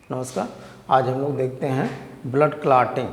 नमस्कार। आज हम लोग देखते हैं ब्लड क्लॉटिंग,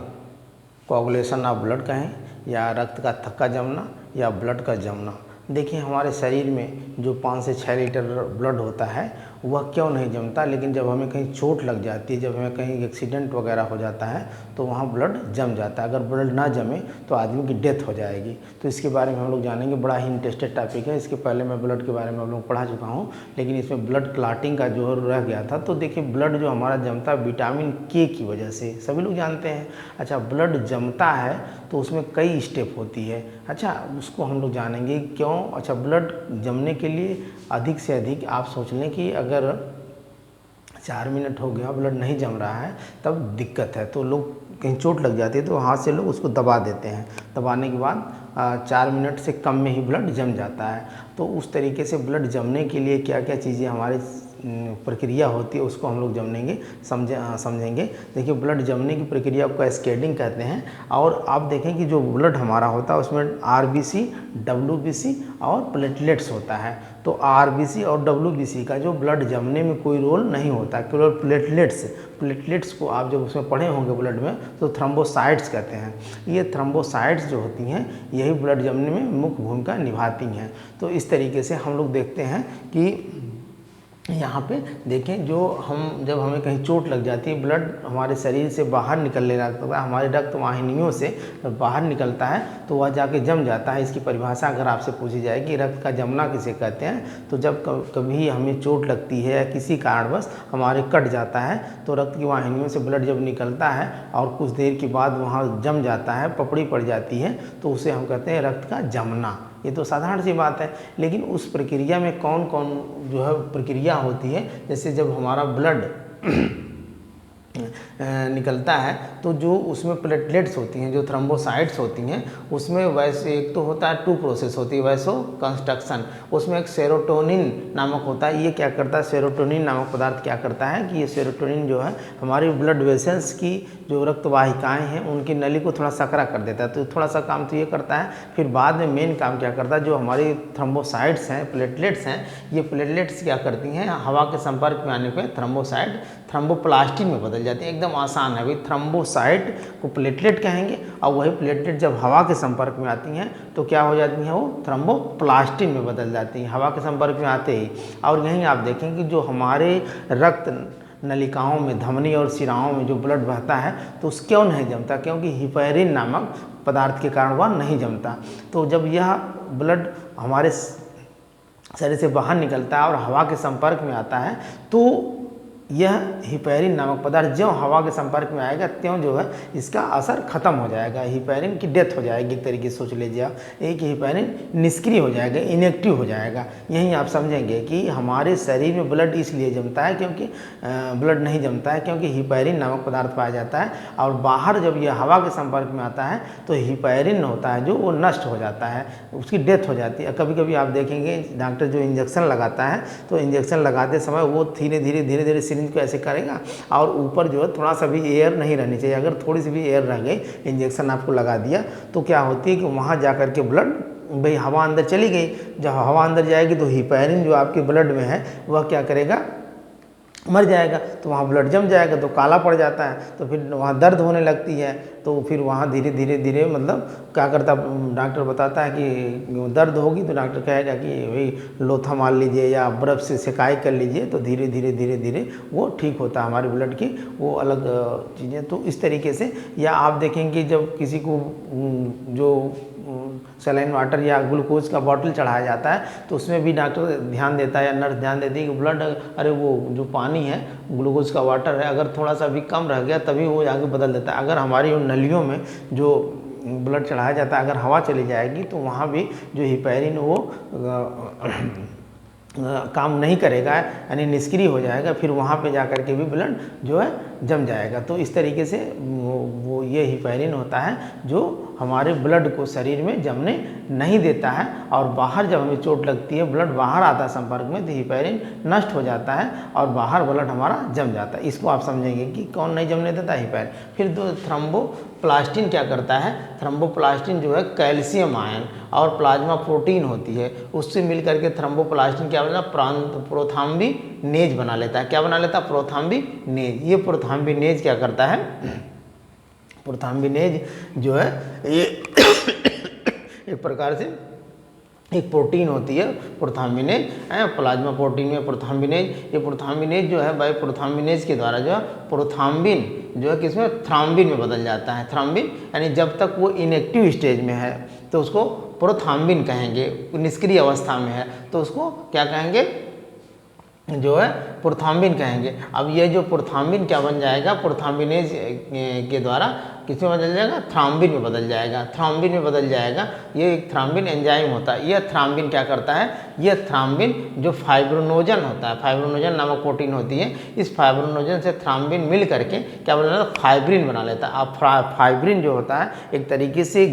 कोagुलेशन ऑफ ब्लड कहें या रक्त का थक्का जमना या ब्लड का जमना। देखिए हमारे शरीर में जो 5 से 6 लीटर ब्लड होता है वह क्यों नहीं जमता, लेकिन जब हमें कहीं चोट लग जाती है, जब हमें कहीं एक्सीडेंट वगैरह हो जाता है तो वहाँ ब्लड जम जाता है। अगर ब्लड ना जमे तो आदमी की डेथ हो जाएगी। तो इसके बारे में हम लोग जानेंगे। बड़ा ही इंटरेस्टेड टॉपिक है। इसके पहले मैं ब्लड के बारे में हम लोग पढ़ा चुका हूँ, लेकिन इसमें ब्लड क्लॉटिंग का जो रह गया था। तो देखिए ब्लड जो हमारा जमता है विटामिन के की वजह से, सभी लोग जानते हैं। अच्छा, ब्लड जमता है तो उसमें कई स्टेप होती है। अच्छा, उसको हम लोग जानेंगे क्यों। अच्छा, ब्लड जमने के लिए अधिक से अधिक आप सोच लें कि अगर 4 मिनट हो गया ब्लड नहीं जम रहा है तब दिक्कत है। तो लोग कहीं चोट लग जाती है तो हाथ से लोग उसको दबा देते हैं। दबाने के बाद 4 मिनट से कम में ही ब्लड जम जाता है। तो उस तरीके से ब्लड जमने के लिए क्या क्या चीज़ें हमारी प्रक्रिया होती है उसको हम लोग समझेंगे। देखिए ब्लड जमने की प्रक्रिया को कैस्केडिंग कहते हैं। और आप देखें कि जो ब्लड हमारा होता है उसमें आरबीसी, डब्ल्यूबीसी और प्लेटलेट्स होता है। तो आरबीसी और डब्ल्यूबीसी का जो ब्लड जमने में कोई रोल नहीं होता, केवल प्लेटलेट्स को आप जब उसमें पढ़े होंगे ब्लड में तो थ्रोम्बोसाइट्स कहते हैं। ये थ्रोम्बोसाइट्स जो होती हैं यही ब्लड जमने में मुख्य भूमिका निभाती हैं। तो इस तरीके से हम लोग देखते हैं कि यहाँ पे देखें जब हमें कहीं चोट लग जाती है, ब्लड हमारे शरीर से बाहर निकलने लगता है, हमारे रक्त वाहिनियों से बाहर निकलता है तो वह जाके जम जाता है। इसकी परिभाषा अगर आपसे पूछी जाए कि रक्त का जमना किसे कहते हैं, तो जब कभी हमें चोट लगती है या किसी कारणवश हमारे कट जाता है तो रक्त की वाहिनियों से ब्लड जब निकलता है और कुछ देर के बाद वहाँ जम जाता है, पपड़ी पड़ जाती है, तो उसे हम कहते हैं रक्त का जमना। ये तो साधारण सी बात है। लेकिन उस प्रक्रिया में कौन कौन जो है प्रक्रिया होती है, जैसे जब हमारा ब्लड निकलता है तो जो उसमें प्लेटलेट्स होती हैं, जो थ्रोम्बोसाइट्स होती हैं, उसमें वैसे एक तो होता है 2 प्रोसेस होती है वैसो कंस्ट्रक्शन। उसमें एक सेरोटोनिन नामक होता है। ये क्या करता है, सेरोटोनिन नामक पदार्थ क्या करता है कि ये सेरोटोनिन जो है हमारी ब्लड वेसल्स की जो रक्तवाहिकाएँ हैं उनकी नली को थोड़ा सकरा कर देता है। तो थोड़ा सा काम तो ये करता है। फिर बाद में मेन काम क्या करता है, जो हमारी थ्रोम्बोसाइट्स हैं, प्लेटलेट्स हैं, ये प्लेटलेट्स क्या करती हैं, हवा के संपर्क में आने पर थ्रोम्बोसाइट थ्रोम्बोप्लास्टिन में बदल जाती है। एकदम आसान है भाई, थ्रोम्बोसाइट को प्लेटलेट कहेंगे और वही प्लेटलेट जब हवा के संपर्क में आती हैं तो क्या हो जाती हैं, वो थ्रोम्बोप्लास्टिन में बदल जाती हैं हवा के संपर्क में आते ही। और यहीं आप देखें कि जो हमारे रक्त नलिकाओं में, धमनी और शिराओं में जो ब्लड बहता है तो उस क्यों नहीं जमता, क्योंकि हिपैरिन नामक पदार्थ के कारण वह नहीं जमता। तो जब यह ब्लड हमारे शरीर से बाहर निकलता है और हवा के संपर्क में आता है तो यह हिपैरिन नामक पदार्थ ज्यों हवा के संपर्क में आएगा त्यों जो है इसका असर खत्म हो जाएगा, हिपैरिन की डेथ हो जाएगी। एक तरीके से सोच लीजिए आप, एक हिपैरिन निष्क्रिय हो जाएगा, इनएक्टिव हो जाएगा। यहीं आप समझेंगे कि हमारे शरीर में ब्लड इसलिए जमता है क्योंकि ब्लड नहीं जमता है क्योंकि हिपैरिन नामक पदार्थ पाया जाता है। और बाहर जब यह हवा के संपर्क में आता है तो हिपैरिन होता है जो वो नष्ट हो जाता है, उसकी डेथ हो जाती है। कभी कभी आप देखेंगे डॉक्टर जो इंजेक्शन लगाता है तो इंजेक्शन लगाते समय वो धीरे धीरे सिरिंज को ऐसे करेगा और ऊपर जो है थोड़ा सा भी एयर नहीं रहनी चाहिए। अगर थोड़ी सी भी एयर रह गई, इंजेक्शन आपको लगा दिया तो क्या होती है कि वहाँ जा कर के ब्लड भाई हवा अंदर चली गई। जब हवा अंदर जाएगी तो हिपैरिन जो आपके ब्लड में है वह क्या करेगा, मर जाएगा। तो वहाँ ब्लड जम जाएगा तो काला पड़ जाता है, तो फिर वहाँ दर्द होने लगती है। तो फिर वहाँ धीरे धीरे मतलब क्या करता, डॉक्टर बताता है कि दर्द होगी तो डॉक्टर कहेगा कि भाई लोथा मार लीजिए या बर्फ़ से सेकाई कर लीजिए, तो धीरे धीरे वो ठीक होता है हमारे ब्लड की वो अलग चीज़ें। तो इस तरीके से, या आप देखेंगे जब किसी को जो सलाइन वाटर या ग्लूकोज का बॉटल चढ़ाया जाता है तो उसमें भी डॉक्टर ध्यान देता है या नर्स ध्यान देती है कि ब्लड, अरे वो जो पानी है ग्लूकोज का वाटर है अगर थोड़ा सा भी कम रह गया तभी वो आगे बदल देता है। अगर हमारी उन नलियों में जो ब्लड चढ़ाया जाता है अगर हवा चली जाएगी तो वहाँ भी जो हिपैरिन वो काम नहीं करेगा, यानी निष्क्रिय हो जाएगा। फिर वहाँ पे जा कर के भी ब्लड जो है जम जाएगा। तो इस तरीके से वो ये हिपैरिन होता है जो हमारे ब्लड को शरीर में जमने नहीं देता है, और बाहर जब हमें चोट लगती है, ब्लड बाहर आता है संपर्क में, तो हिपैरिन नष्ट हो जाता है और बाहर ब्लड हमारा जम जाता है। इसको आप समझेंगे कि कौन नहीं जमने देता, हिपैरिन। फिर दो थ्रोम्बोप्लास्टिन क्या करता है, थ्रोम्बोप्लास्टिन जो है कैल्शियम आयन और प्लाज्मा प्रोटीन होती है, उससे मिल करके थ्रोम्बोप्लास्टिन क्या बना, प्रोथ्राम्बिनेज बना लेता है। क्या बना लेता है, प्रोथ्राम्बिनेज। ये प्रोथ्राम्बिनेज क्या करता है, प्रोथ्राम्बिनेज जो है ये एक प्रकार से एक प्रोटीन होती है प्रोथ्राम्बिनेज, प्लाज्मा प्रोटीन में प्रोथ्राम्बिनेज। ये प्रोथ्राम्बिनेज जो है, बाय प्रोथ्राम्बिनेज के द्वारा जो है प्रोथ्राम्बिन जो है किसमें, थ्राम्बिन में बदल जाता है। थ्राम्बिन यानी जब तक वो इनएक्टिव स्टेज में है तो उसको प्रोथ्राम्बिन कहेंगे, निष्क्रिय अवस्था में है तो उसको क्या कहेंगे, जो है प्रोथ्राम्बिन कहेंगे। अब ये जो प्रोथ्राम्बिन क्या बन जाएगा, प्रोथ्राम्बिनेज के द्वारा किसमें बदल जाएगा, थ्राम्बिन में बदल जाएगा, थ्राम्बिन में बदल जाएगा। ये एक थ्राम्बिन एंजाइम होता है। यह थ्राम्बिन क्या करता है, यह थ्राम्बिन जो फाइब्रोनोजन होता है, फाइब्रोनोजन नामक प्रोटीन होती है, इस फाइब्रोनोजन से थ्राम्बिन मिल करके क्या बना लेता है, फाइब्रिन बना लेता है। अब फाइब्रिन जो होता है एक तरीके से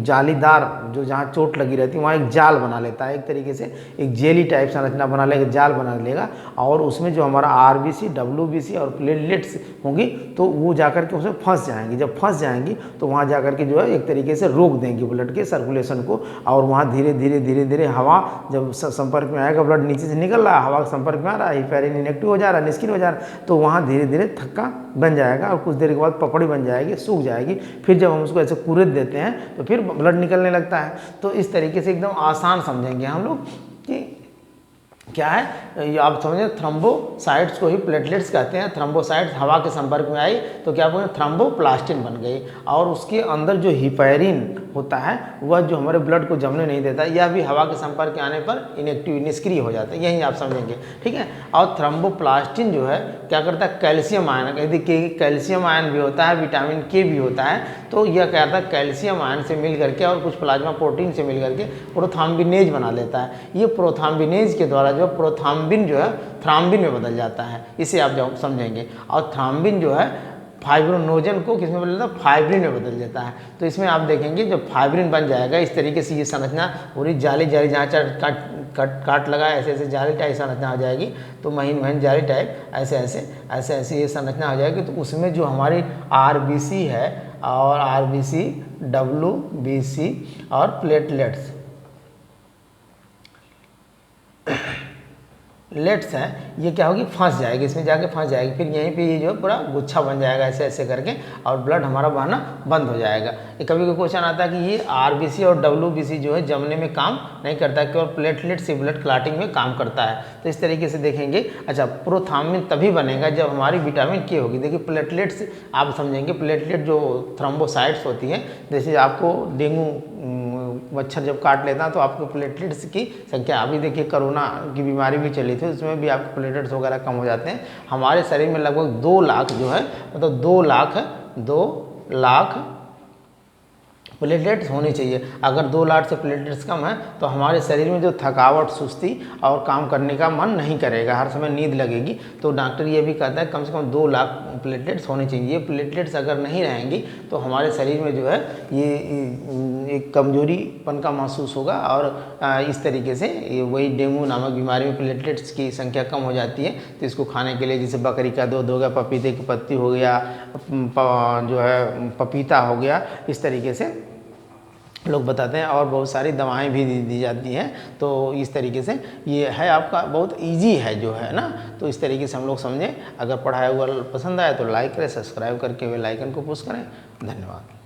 जालीदार, जो जहाँ चोट लगी रहती है वहाँ एक जाल बना लेता है, एक तरीके से एक जेली टाइप संरचना बना लेगा, जाल बना लेगा, और उसमें जो हमारा आरबीसी, डब्ल्यूबीसी और प्लेटलेट्स होंगी तो वो जाकर के उसमें फंस जाएंगी। जब फंस जाएंगी तो वहाँ जाकर के जो है एक तरीके से रोक देंगी ब्लड के सर्कुलेशन को, और वहाँ धीरे धीरे धीरे धीरे हवा जब संपर्क में आएगा, ब्लड नीचे से निकल रहा है, हवा के संपर्क में आ रहा है, हिपैरिन इनएक्टिव हो जा रहा है, निष्क्रिय हो जा रहा है, तो वहाँ धीरे धीरे थक्का बन जाएगा और कुछ देर के बाद पपड़ी बन जाएगी, सूख जाएगी। फिर जब हम उसको ऐसे कुरेद देते हैं तो फिर ब्लड निकलने लगता है। तो इस तरीके से एकदम आसान समझेंगे हम लोग कि क्या है, ये आप समझे, थ्रोम्बोसाइट्स को ही प्लेटलेट्स कहते हैं। थ्रोम्बोसाइट्स हवा के संपर्क में आई तो क्या बोले, थ्रोम्बोप्लास्टिन बन गई, और उसके अंदर जो हिपैरिन होता है वह जो हमारे ब्लड को जमने नहीं देता, यह भी हवा के संपर्क के आने पर इनएक्टिव, निष्क्रिय हो जाता है। यही आप समझेंगे, ठीक है। और थ्रोम्बोप्लास्टिन जो है क्या करता है, कैल्शियम आयन, यदि कैल्शियम आयन भी होता है, विटामिन के भी होता है, तो यह क्या करता है, कैल्शियम आयन से मिल करके और कुछ प्लाज्मा प्रोटीन से मिल करके प्रोथ्राम्बिनेज बना लेता है। ये प्रोथ्राम्बिनेज के द्वारा जो प्रोथ्राम्बिन जो है थ्राम्बिन में बदल जाता है, इसे आप जब समझेंगे। और थ्राम्बिन जो है फाइब्रोनोजन को किस में बदल देता है, फाइब्रिन में बदल देता है। तो इसमें आप देखेंगे जब फाइब्रिन बन जाएगा, इस तरीके से ये संरचना पूरी जाली जाली, जहाँ काट लगा ऐसे ऐसे जाली टाइप संरचना हो जाएगी, तो महीन महीन जाली टाइप ऐसे ऐसे ये संरचना हो जाएगी। तो उसमें जो हमारी आरबीसी है और आरबीसी, डब्ल्यूबीसी और प्लेटलेट्स लेट्स हैं, ये क्या होगी, फंस जाएगी, इसमें जाके फंस जाएगी। फिर यहीं पे ये जो है पूरा गुच्छा बन जाएगा ऐसे ऐसे करके, और ब्लड हमारा बहना बंद हो जाएगा। ये कभी कोई क्वेश्चन आता है कि ये आरबीसी और डब्ल्यूबीसी जो है जमने में काम नहीं करता, केवल प्लेटलेट से ब्लड क्लॉटिंग में काम करता है। तो इस तरीके से देखेंगे। अच्छा, प्रोथ्राम्बिन तभी बनेगा जब हमारी विटामिन के होगी। देखिए प्लेटलेट्स आप समझेंगे, प्लेटलेट जो थ्रोम्बोसाइट्स होती हैं, जैसे आपको डेंगू मच्छर जब काट लेता है तो आपको प्लेटलेट्स की संख्या, अभी देखिए कोरोना की बीमारी भी चली थी, उसमें भी आपके प्लेटलेट्स वगैरह कम हो जाते हैं। हमारे शरीर में लगभग 2 लाख जो है, मतलब 2 लाख प्लेटलेट्स होनी चाहिए। अगर 2 लाख से प्लेटलेट्स कम है तो हमारे शरीर में जो थकावट, सुस्ती और काम करने का मन नहीं करेगा, हर समय नींद लगेगी। तो डॉक्टर ये भी कहता है कम से कम 2 लाख प्लेटलेट्स होने चाहिए। ये प्लेटलेट्स अगर नहीं रहेंगी तो हमारे शरीर में जो है ये एक कमजोरीपन का महसूस होगा, और इस तरीके से ये वही डेंगू नामक बीमारी में प्लेटलेट्स की संख्या कम हो जाती है। तो इसको खाने के लिए जैसे बकरी का दूध हो गया, पपीते की पत्ती हो गया, जो है पपीता हो गया, इस तरीके से लोग बताते हैं, और बहुत सारी दवाएं भी दी जाती हैं। तो इस तरीके से ये है आपका बहुत इजी है जो है ना। तो इस तरीके से हम लोग समझें। अगर पढ़ाया हुआ पसंद आए तो लाइक करें, सब्सक्राइब करके बेल आइकन को पुश करें। धन्यवाद।